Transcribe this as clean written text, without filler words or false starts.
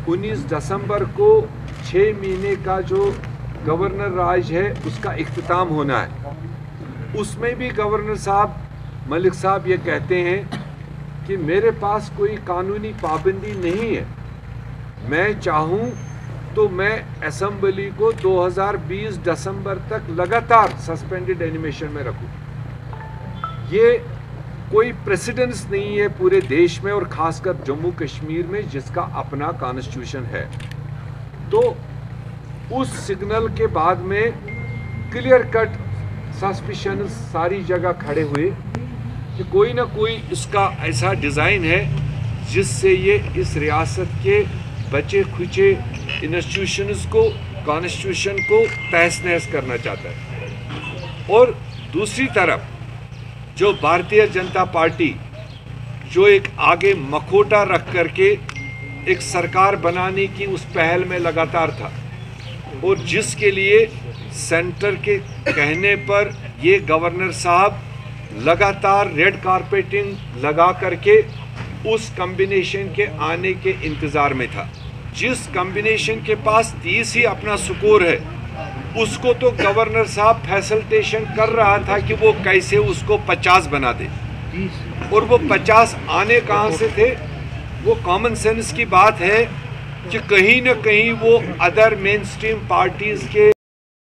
19 दिसंबर को 6 महीने का जो गवर्नर राज है उसका इख्तिताम होना है। उसमें भी गवर्नर साहब मलिक साहब ये कहते हैं कि मेरे पास कोई कानूनी पाबंदी नहीं है, मैं चाहूँ तो मैं असेंबली को 2020 दिसंबर तक लगातार सस्पेंडेड एनिमेशन में रखूँ। ये कोई प्रेसिडेंस नहीं है पूरे देश में और ख़ासकर जम्मू कश्मीर में जिसका अपना कॉन्स्टिट्यूशन है। तो उस सिग्नल के बाद में क्लियर कट सस्पिशन सारी जगह खड़े हुए कि कोई ना कोई इसका ऐसा डिज़ाइन है जिससे ये इस रियासत के बचे खुचे इंस्टीट्यूशंस को, कॉन्स्टिट्यूशन को तहस नहस करना चाहता है। और दूसरी तरफ जो भारतीय जनता पार्टी जो एक आगे मखोटा रख करके एक सरकार बनाने की उस पहल में लगातार था और जिसके लिए सेंटर के कहने पर ये गवर्नर साहब लगातार रेड कारपेटिंग लगा करके उस कॉम्बिनेशन के आने के इंतज़ार में था। जिस कॉम्बिनेशन के पास 30 ही अपना स्कोर है उसको तो गवर्नर साहब फैसिलिटेशन कर रहा था कि वो कैसे उसको 50 बना दे, और वो 50 आने कहाँ से थे? वो कॉमन सेंस की बात है कि कहीं न कहीं वो अदर मेन स्ट्रीम पार्टीज़ के